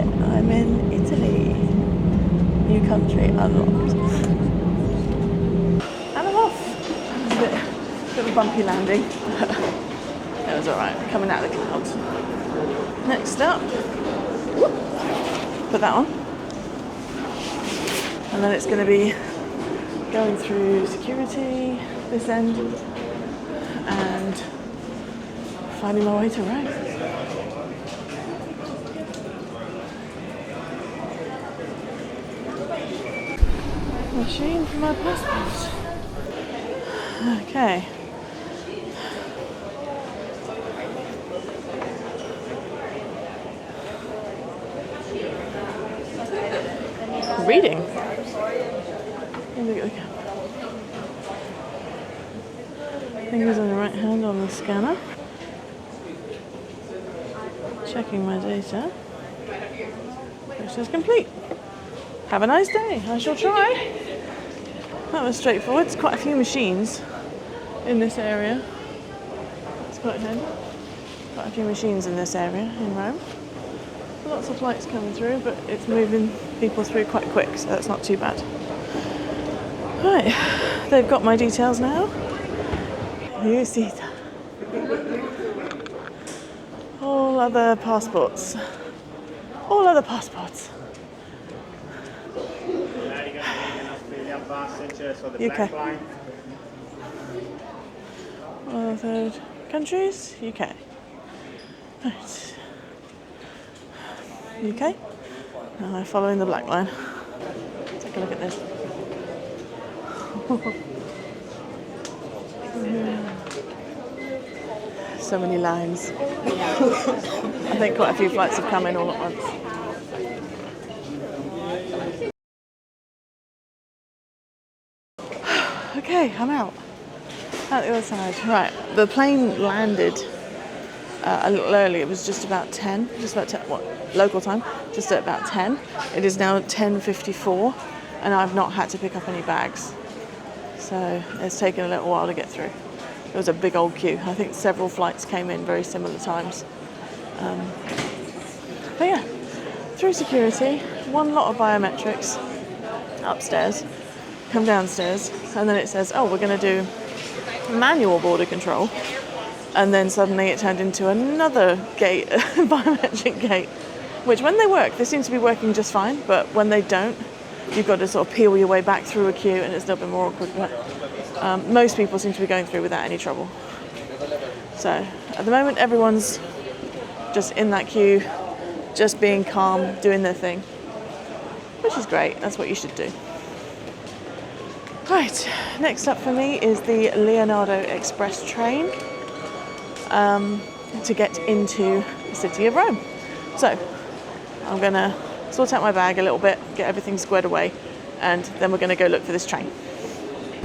it, I'm in Italy. New country unlocked. And I'm off. It was a bit of a bumpy landing. It was alright, coming out of the clouds. Next up, put that on. And then it's going to be going through security, this end, and finding my way to Rome. Machine for my passport. Okay. Reading. Look at the camera. Fingers on the right hand on the scanner. Checking my data. Process complete. Have a nice day. I shall try. That was straightforward. It's quite a few machines in this area. It's quite handy. Quite a few machines in this area in Rome. Lots of flights coming through, but it's moving people through quite quick, so that's not too bad. Right, they've got my details now. You see that. All other passports. All other passports. UK. Third countries, UK. Right. UK. Now I'm following the black line. Take a look at this. So many lines. I think quite a few flights have come in all at once. Okay, I'm out. Out the other side. Right, the plane landed a little early. It was just about 10. Local time? Just at about 10. It is now 10:54, and I've not had to pick up any bags. So it's taken a little while to get through. There was a big old queue. I think several flights came in very similar times. But yeah, through security, one lot of biometrics upstairs, come downstairs, and then it says, oh, we're going to do manual border control. And then suddenly it turned into another gate, biometric gate, which when they work, they seem to be working just fine, but when they don't, you've got to sort of peel your way back through a queue, and it's a little bit more awkward. But most people seem to be going through without any trouble. So at the moment, everyone's just in that queue, just being calm, doing their thing, which is great. That's what you should do. Right, next up for me is the Leonardo Express train to get into the city of Rome. So I'm going to sort out my bag a little bit, get everything squared away, and then we're going to go look for this train.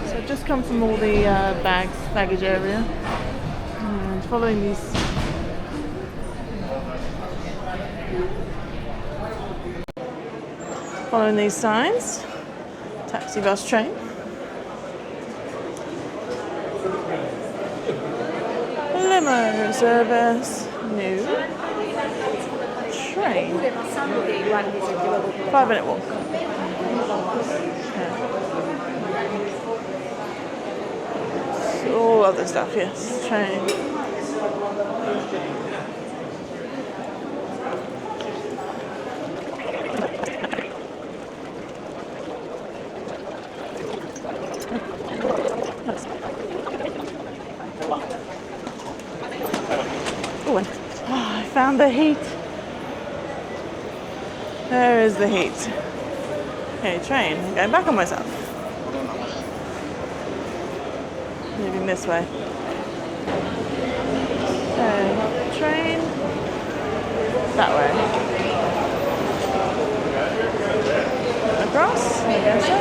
So I've just come from all the baggage area, and following these signs. Taxi, bus, train. Limo service, new train. 5-minute walk. Yeah. All other stuff, yes. Train. Oh, I found the heat. There is the heat. Okay, train. I'm going back on myself. Moving this way. Okay, train. That way. Across? I guess so.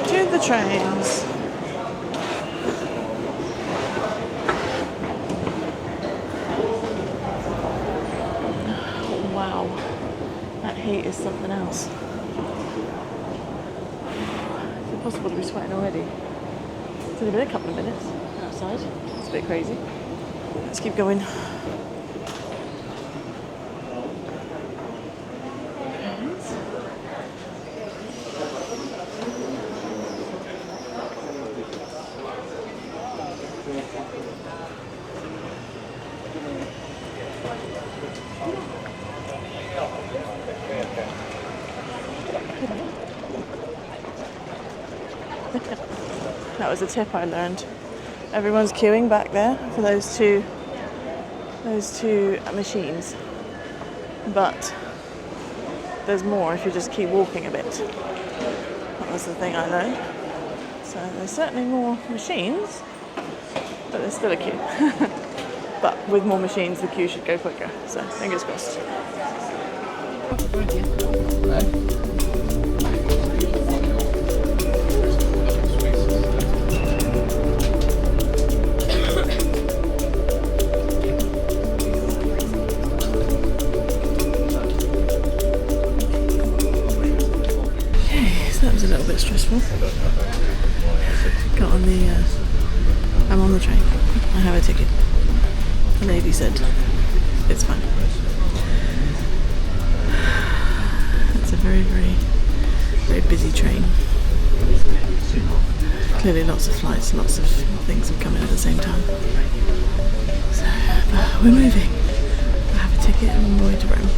To the trains. heat is something else. Is it possible to be sweating already? It's only been a couple of minutes outside. It's a bit crazy. Let's keep going. That was a tip I learned. Everyone's queuing back there for those two machines, but there's more if you just keep walking a bit. That was the thing I learned. So there's certainly more machines, but there's still a queue. But with more machines, the queue should go quicker. So fingers crossed. A little bit stressful. Got on the I'm on the train. I have a ticket. The lady said it's fine. It's a very, very, very busy train. Clearly lots of flights, lots of things have come in at the same time. So, but we're moving. I have a ticket and I'm going to Rome.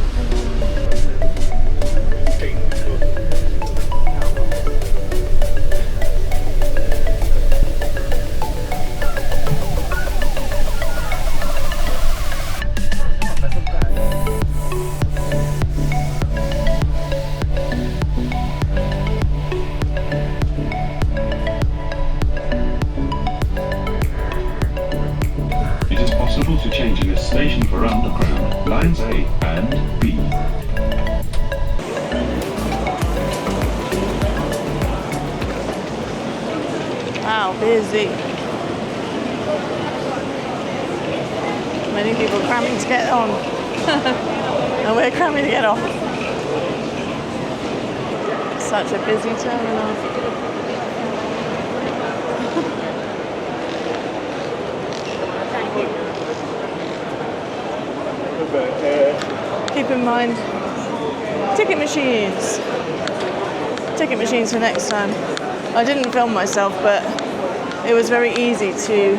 Changing a station for underground, lines A and B. Wow, busy. Many people cramming to get on. And we're cramming to get off. Such a busy terminal. Keep in mind, ticket machines for next time. I didn't film myself, but it was very easy to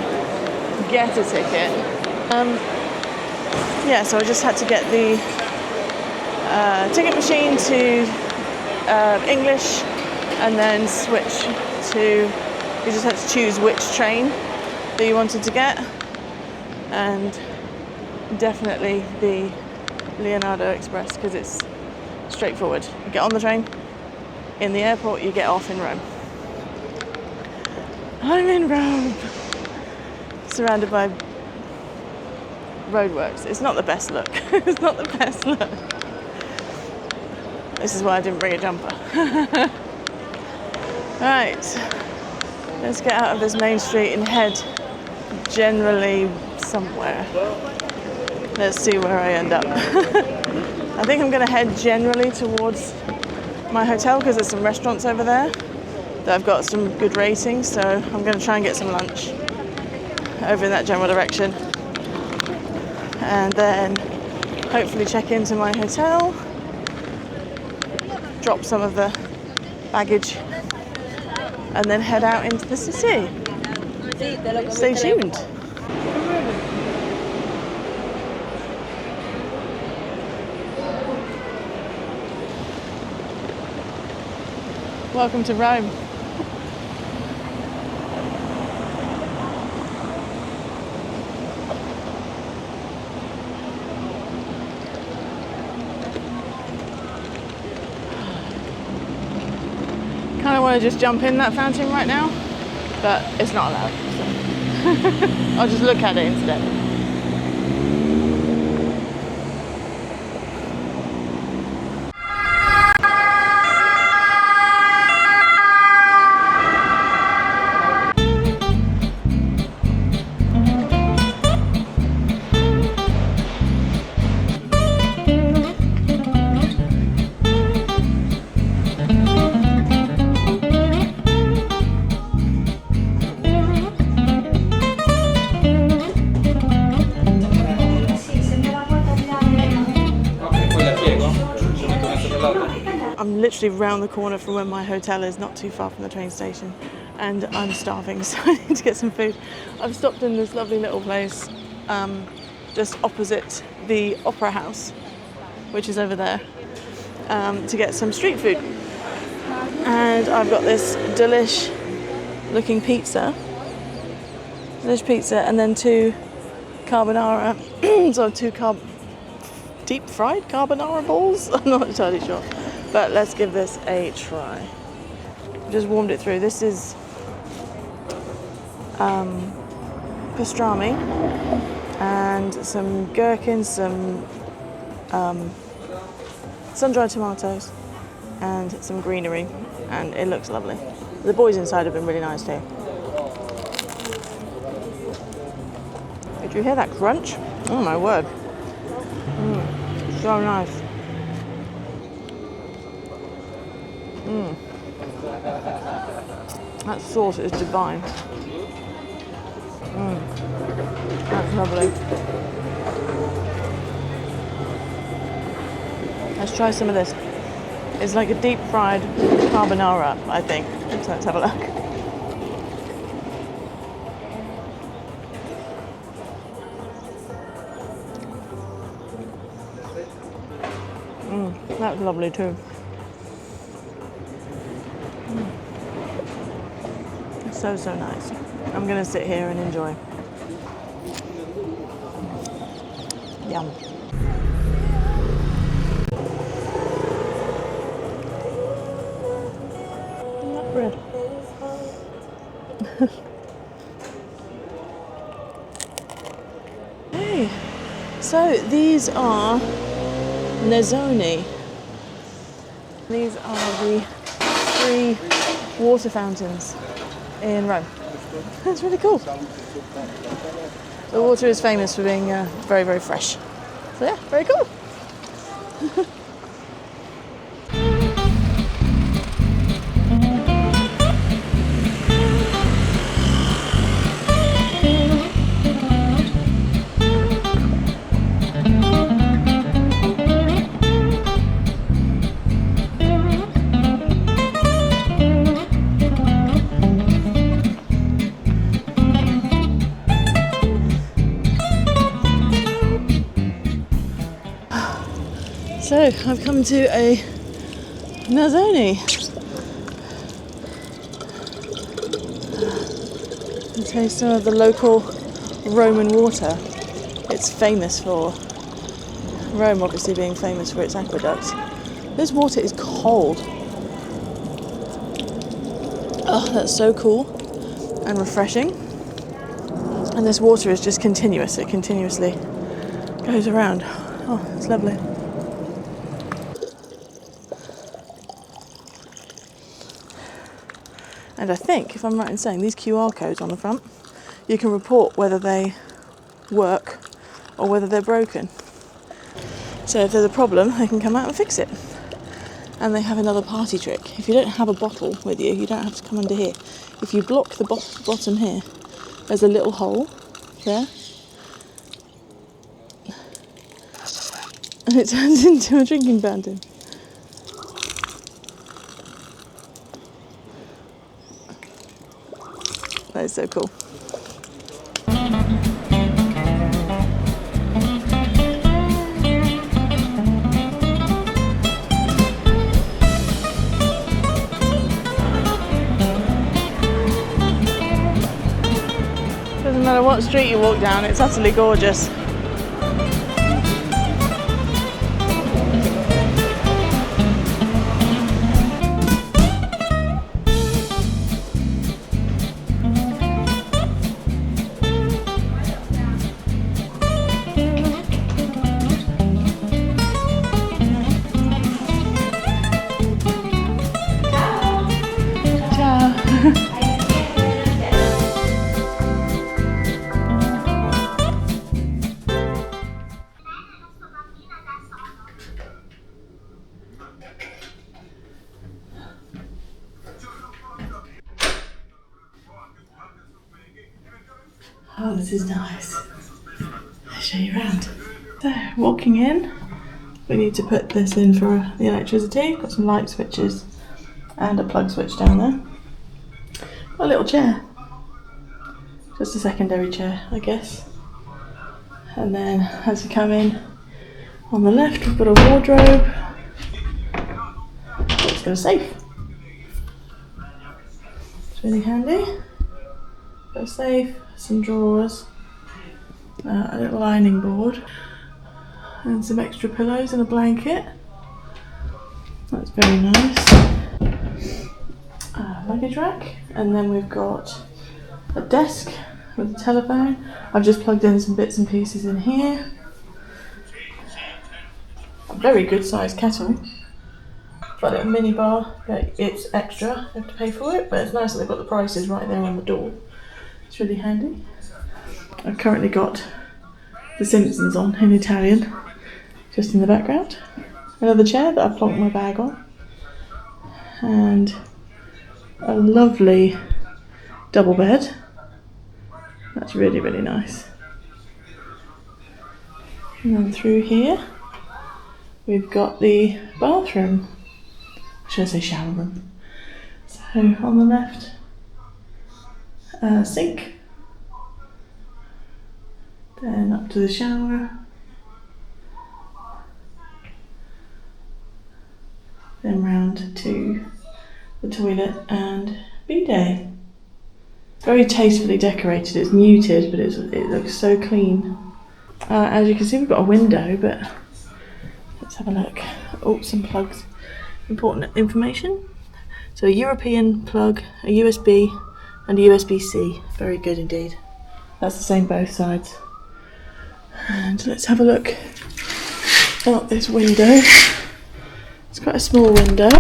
get a ticket. Yeah, so I just had to get the ticket machine to English, and then switch to. You just had to choose which train that you wanted to get, and definitely the Leonardo Express, because it's straightforward. You get on the train in the airport, you get off in Rome. I'm in Rome, surrounded by roadworks. It's not the best look. It's not the best look. This is why I didn't bring a jumper. Right, let's get out of this main street and head generally somewhere. Let's see where I end up. I think I'm going to head generally towards my hotel because there's some restaurants over there that I've got some good ratings, so I'm going to try and get some lunch over in that general direction, and then hopefully check into my hotel, drop some of the baggage, and then head out into the city. Stay tuned. Welcome to Rome. Kind of want to just jump in that fountain right now, but it's not allowed. So. I'll just look at it instead. literally round the corner from where my hotel is, not too far from the train station, and I'm starving, so I need to get some food. I've stopped in this lovely little place just opposite the Opera House, which is over there, to get some street food. And I've got this delish looking pizza, and then 2 carbonara, so 2 deep fried carbonara balls. I'm not entirely sure, but let's give this a try. Just warmed it through. This is pastrami and some gherkins, some sun-dried tomatoes, and some greenery, and it looks lovely. The boys inside have been really nice too. Did you hear that crunch? Oh my word. So nice. That sauce is divine. That's lovely. Let's try some of this. It's like a deep fried carbonara, I think. So let's have a look. That's lovely too. So nice. I'm gonna sit here and enjoy. Yum. That bread. Hey, so these are Nezzoni. These are the 3 water fountains in Rome. That's really cool. The water is famous for being very, very fresh. So yeah, very cool. So I've come to a Nezzoni. And taste some of the local Roman water. It's famous for Rome, obviously being famous for its aqueducts. This water is cold. Oh, that's so cool and refreshing. And this water is just continuous. It continuously goes around. Oh, it's lovely. And I think, if I'm right in saying, these QR codes on the front, you can report whether they work or whether they're broken. So if there's a problem, they can come out and fix it. And they have another party trick. If you don't have a bottle with you, you don't have to come under here. If you block the bottom here, there's a little hole there. And it turns into a drinking fountain. That is so cool. Doesn't matter what street you walk down, it's utterly gorgeous. Oh, this is nice. I'll show you around. So, walking in, we need to put this in for the electricity. Got some light switches and a plug switch down there. A little chair. Just a secondary chair, I guess. And then as you come in, on the left we've got a wardrobe. It's got a safe. It's really handy. Got a safe, some drawers, a little ironing board, and some extra pillows and a blanket. That's very nice. Luggage rack, and then we've got a desk with a telephone. I've just plugged in some bits and pieces in here. A very good sized kettle. Got a little mini bar, but it's extra, you have to pay for it, but it's nice that they've got the prices right there on the door. It's really handy. I've currently got The Simpsons on in Italian, just in the background. Another chair that I've plonked my bag on. And a lovely double bed. That's really, really nice. And then through here, we've got the bathroom. Should I say shower room? So on the left, sink. Then up to the shower. Then round to the toilet and bidet. Very tastefully decorated. It's muted, but it looks so clean. As you can see, we've got a window, but let's have a look. Oh, some plugs. Important information. So a European plug, a USB, and a USB-C. Very good indeed. That's the same both sides. And let's have a look out this window. It's quite a small window.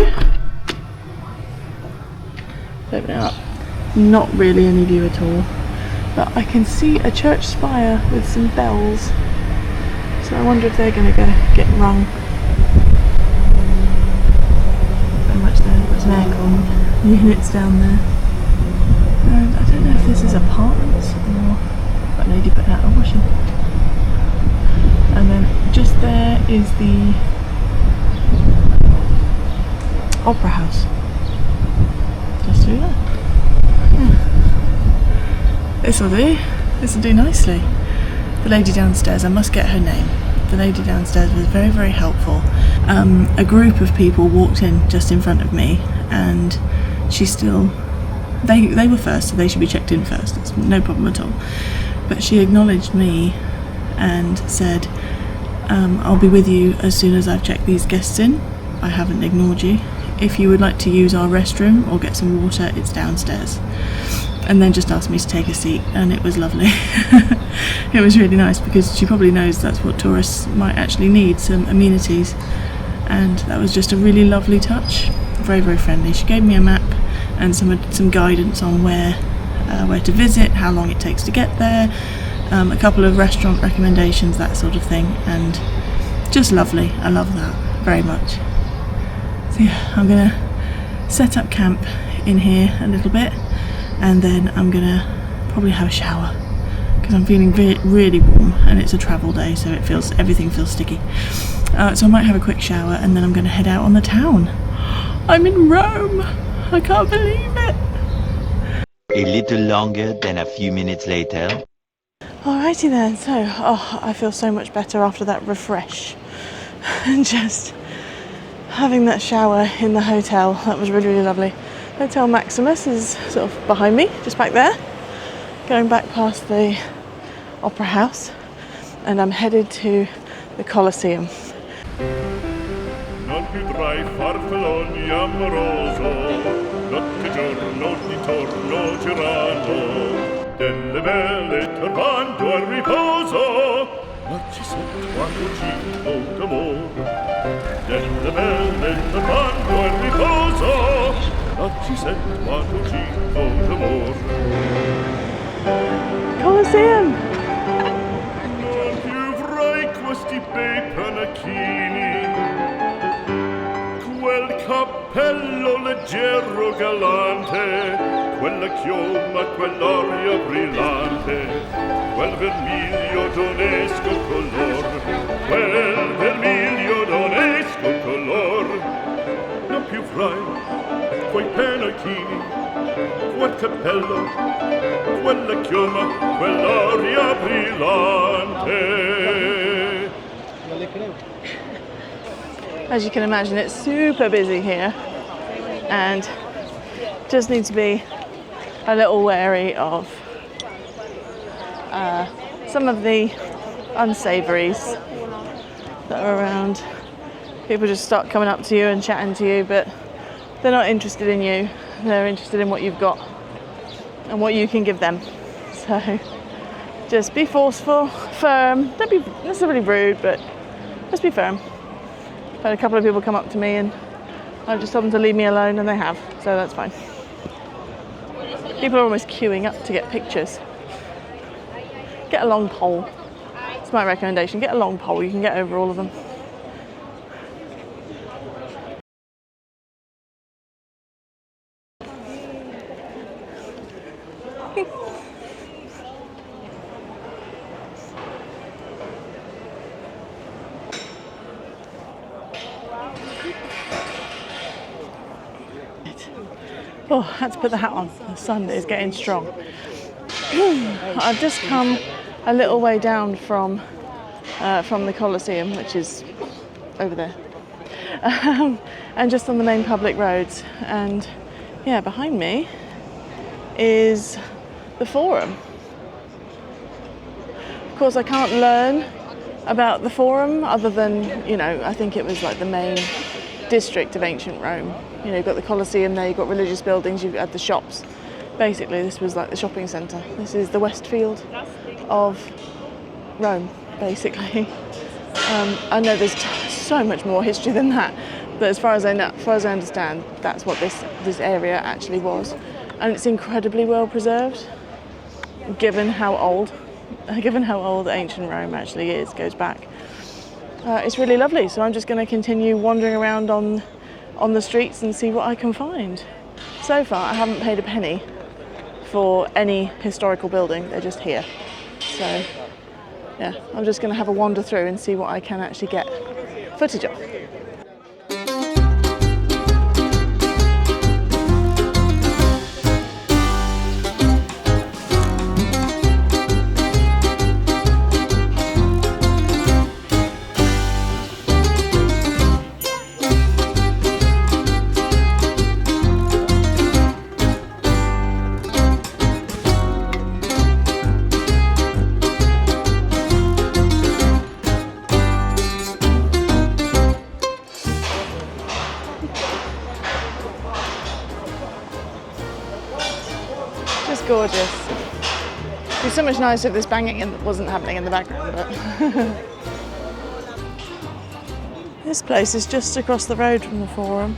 Open it up. Not really any view at all. But I can see a church spire with some bells. So I wonder if they're going to get rung. Very much there. There's an aircon units down there. And I don't know if this is apartments or that lady put out a washing. And then just there is the Opera House. Just through there. Yeah. This'll do nicely. The lady downstairs, I must get her name. The lady downstairs was very, very helpful. A group of people walked in just in front of me, and they were first, so they should be checked in first. It's no problem at all. But she acknowledged me and said, I'll be with you as soon as I've checked these guests in. I haven't ignored you. If you would like to use our restroom or get some water, it's downstairs. And then just asked me to take a seat, and it was lovely. It was really nice because she probably knows that's what tourists might actually need, some amenities. And that was just a really lovely touch. Very, very friendly. She gave me a map and some guidance on where to visit, how long it takes to get there, a couple of restaurant recommendations, that sort of thing, and just lovely. I love that very much. So yeah, I'm gonna set up camp in here a little bit, and then I'm gonna probably have a shower because I'm feeling really warm, and it's a travel day, so everything feels sticky. So I might have a quick shower, and then I'm gonna head out on the town. I'm in Rome. I can't believe it. A little longer than a few minutes later. Alrighty then, so I feel so much better after that refresh. And just having that shower in the hotel, that was really, really lovely. Hotel Maximus is sort of behind me, just back there. Going back past the Opera House, and I'm headed to the Colosseum. Non più tra I farfalloni amoroso, notte giorno di torno girano, delle belle turbando al riposo, ma ci sento quando giro d'amore. Delle belle turbando al riposo, ma ci sento quando giro d'amore. Colosseum! Non più avrai questi bei panacchini, quel cappello leggero galante, quella chioma, quell'aria brillante, quel vermiglio d'onesco color, quel vermiglio d'onesco cappello, quella chioma, quell'aria brillante. As you can imagine, it's super busy here and just need to be a little wary of some of the unsavouries that are around. People just start coming up to you and chatting to you, but they're not interested in you. They're interested in what you've got and what you can give them. So just be forceful, firm. Don't be necessarily rude, but just be firm. I've had a couple of people come up to me and I've just told them to leave me alone, and they have, so that's fine. People are almost queuing up to get pictures. Get a long pole. It's my recommendation. Get a long pole. You can get over all of them. Oh, I had to put the hat on. The sun is getting strong. I've just come a little way down from the Colosseum, which is over there, and just on the main public roads. And yeah, behind me is the Forum. Of course, I can't learn about the Forum other than, you know, I think it was like the main district of ancient Rome. You know, you've got the Colosseum there, you've got religious buildings, you've got the shops. Basically, this was like the shopping centre. This is the Westfield of Rome, basically. I know there's so much more history than that, but as far as I understand, that's what this area actually was, and it's incredibly well preserved, given how old ancient Rome actually is, goes back. It's really lovely, so I'm just going to continue wandering around on the streets and see what I can find. So far, I haven't paid a penny for any historical building. They're just here. So, yeah, I'm just going to have a wander through and see what I can actually get footage of. Gorgeous. It'd be so much nicer if this banging wasn't happening in the background, but this place is just across the road from the Forum.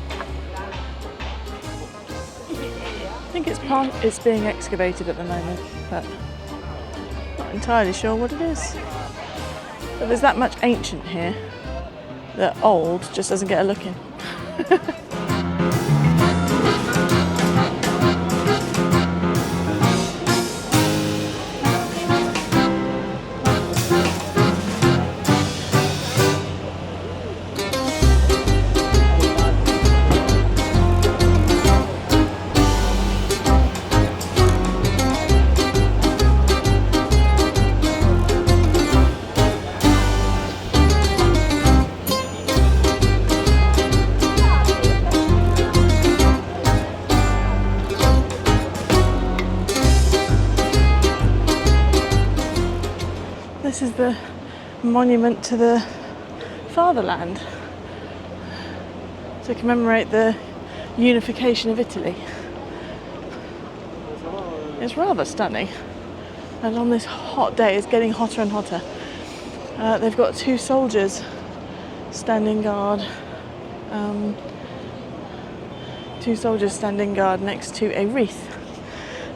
I think it's being excavated at the moment, but not entirely sure what it is. But there's that much ancient here that old just doesn't get a look in. This is the monument to the Fatherland to commemorate the unification of Italy. It's rather stunning, and on this hot day, it's getting hotter and hotter. They've got two soldiers standing guard. Two soldiers standing guard next to a wreath.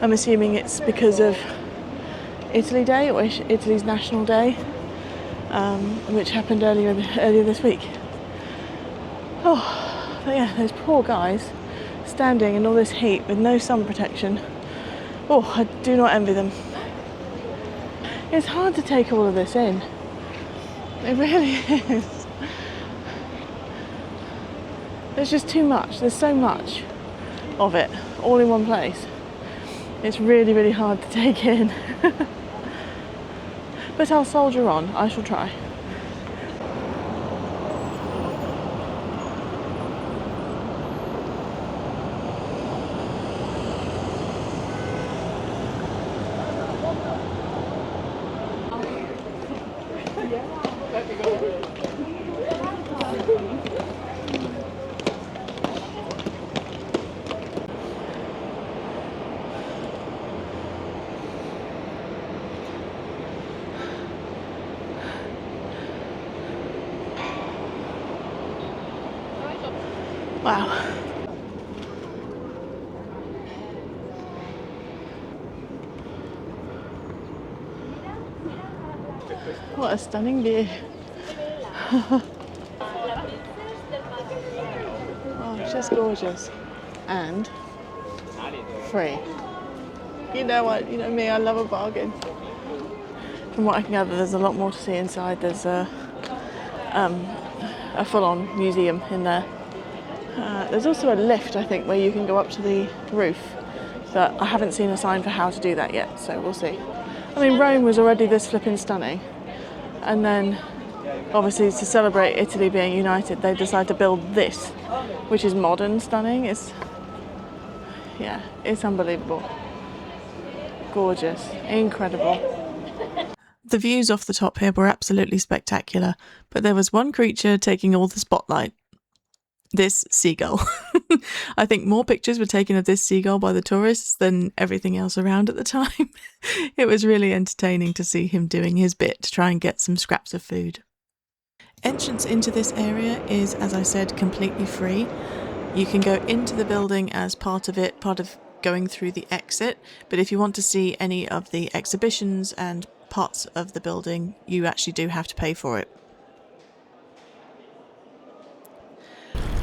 I'm assuming it's because of Italy Day, or Italy's National Day, which happened earlier this week. Oh, but yeah, those poor guys standing in all this heat with no sun protection. Oh, I do not envy them. It's hard to take all of this in. It really is. There's just too much. There's so much of it all in one place. It's really, really hard to take in. But I'll soldier on. I shall try. Wow. What a stunning view. Oh, it's just gorgeous. And free. You know what? You know me, I love a bargain. From what I can gather, there's a lot more to see inside. There's a full-on museum in there. There's also a lift, I think, where you can go up to the roof, but I haven't seen a sign for how to do that yet, so we'll see. I mean, Rome was already this flipping stunning, and then obviously to celebrate Italy being united, they decided to build this, which is modern stunning. It's unbelievable. Gorgeous, incredible. The views off the top here were absolutely spectacular, but there was one creature taking all the spotlight. This seagull. I think more pictures were taken of this seagull by the tourists than everything else around at the time. It was really entertaining to see him doing his bit to try and get some scraps of food. Entrance into this area is, as I said, completely free. You can go into the building as part of going through the exit, but if you want to see any of the exhibitions and parts of the building, you actually do have to pay for it.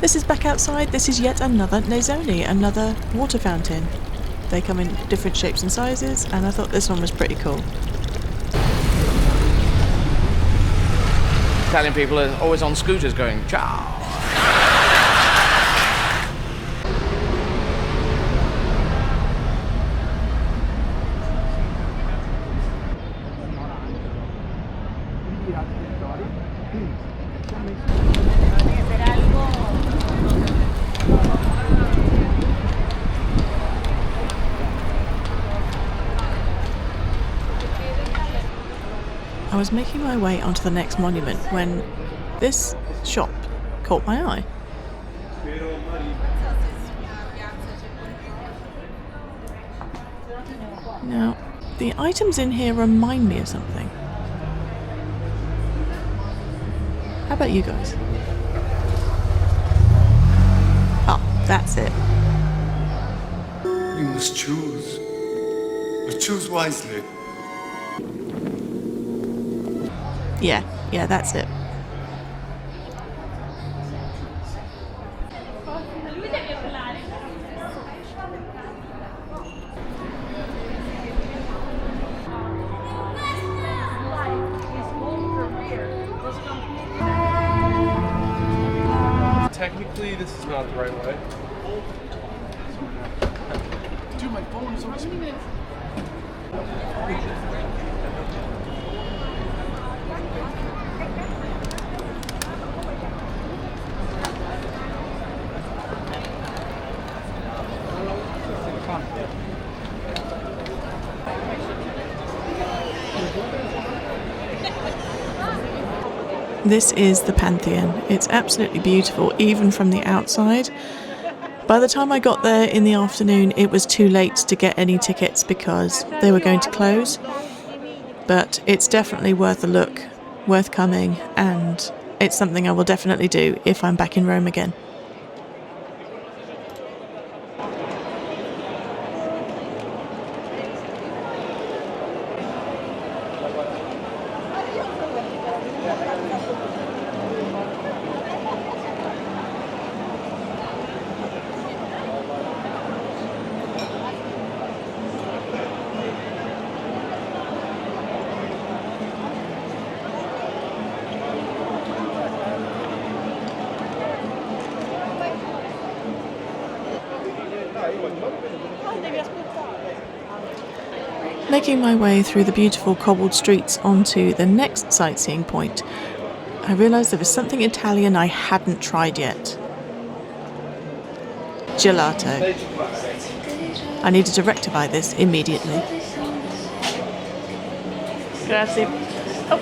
This is back outside. This is yet another Nezzoni, another water fountain. They come in different shapes and sizes, and I thought this one was pretty cool. Italian people are always on scooters going, ciao. I was making my way onto the next monument when this shop caught my eye. Now, the items in here remind me of something. How about you guys? Oh, that's it. You must choose. But choose wisely. Yeah, that's it. Technically, this is not the right way. Dude, my phone is always... This is the Pantheon. It's absolutely beautiful, even from the outside. By the time I got there in the afternoon, it was too late to get any tickets because they were going to close. But it's definitely worth a look, worth coming, and it's something I will definitely do if I'm back in Rome again. Making my way through the beautiful cobbled streets onto the next sightseeing point, I realised there was something Italian I hadn't tried yet. Gelato. I needed to rectify this immediately. Grazie. Oh.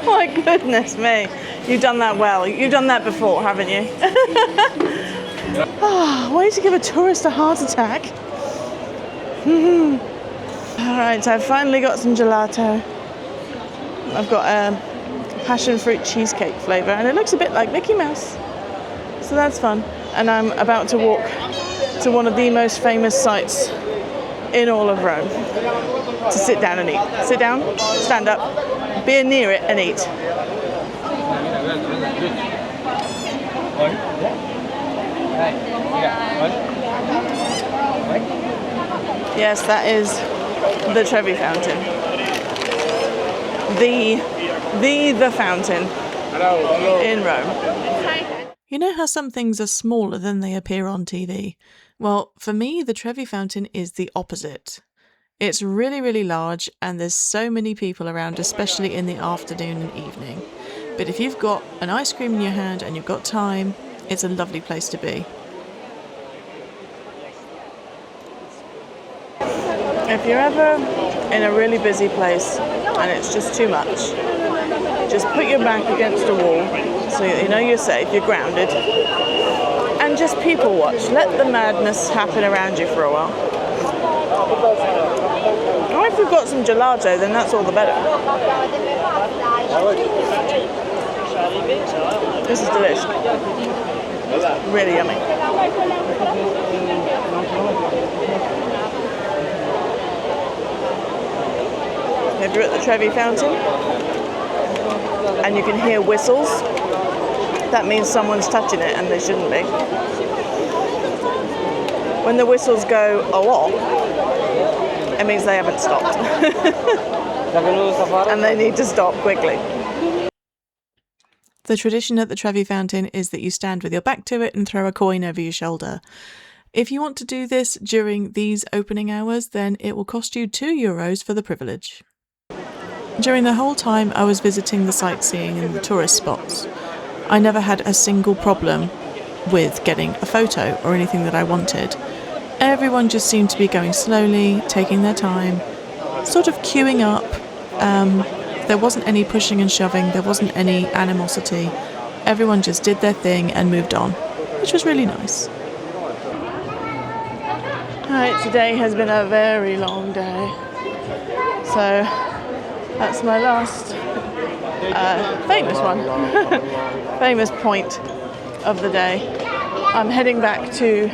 My goodness me. You've done that well. You've done that before, haven't you? Oh, way to give a tourist a heart attack. Alright, I've finally got some gelato. I've got a passion fruit cheesecake flavour and it looks a bit like Mickey Mouse. So that's fun. And I'm about to walk to one of the most famous sites in all of Rome to sit down and eat. Sit down, stand up, be near it and eat. Yes, that is the Trevi fountain. The fountain in Rome. You know how some things are smaller than they appear on TV? Well, for me, the Trevi fountain is the opposite. It's really, really large and there's so many people around, especially in the afternoon and evening. But if you've got an ice cream in your hand and you've got time, it's a lovely place to be. If you're ever in a really busy place and it's just too much, just put your back against a wall so you know you're safe, you're grounded, and just people watch. Let the madness happen around you for a while. Or if you've got some gelato, then that's all the better. This is delicious. Really yummy. If you're at the Trevi fountain and you can hear whistles, that means someone's touching it and they shouldn't be. When the whistles go a lot, it means they haven't stopped. And they need to stop quickly. The tradition at the Trevi fountain is that you stand with your back to it and throw a coin over your shoulder. If you want to do this during these opening hours, then it will cost you €2 for the privilege. During the whole time I was visiting the sightseeing and the tourist spots, I never had a single problem with getting a photo or anything that I wanted. Everyone just seemed to be going slowly, taking their time, sort of queuing up. There wasn't any pushing and shoving, there wasn't any animosity. Everyone just did their thing and moved on, which was really nice. Alright, today has been a very long day. So that's my last famous one, famous point of the day. I'm heading back to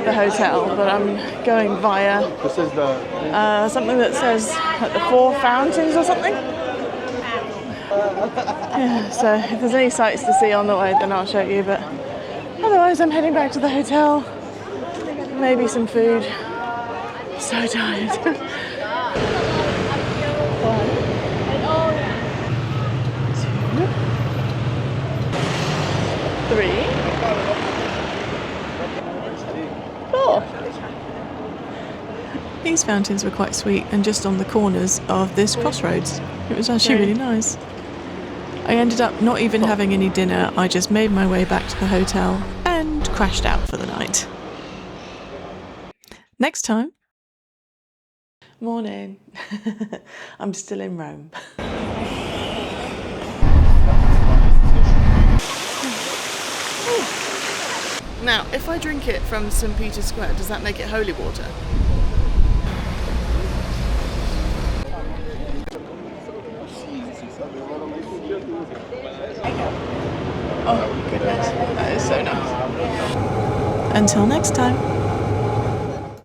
the hotel, but I'm going via something that says at the Four Fountains or something. Yeah, so if there's any sights to see on the way, then I'll show you, but otherwise I'm heading back to the hotel. Maybe some food. I'm so tired. 1, 2, 3, 4. These fountains were quite sweet and just on the corners of this crossroads. It was actually really nice. I ended up not even having any dinner. I just made my way back to the hotel and crashed out for the night. Next time. Morning. I'm still in Rome. Now, if I drink it from St. Peter's Square, does that make it holy water? Oh, goodness. That is so nice. Until next time.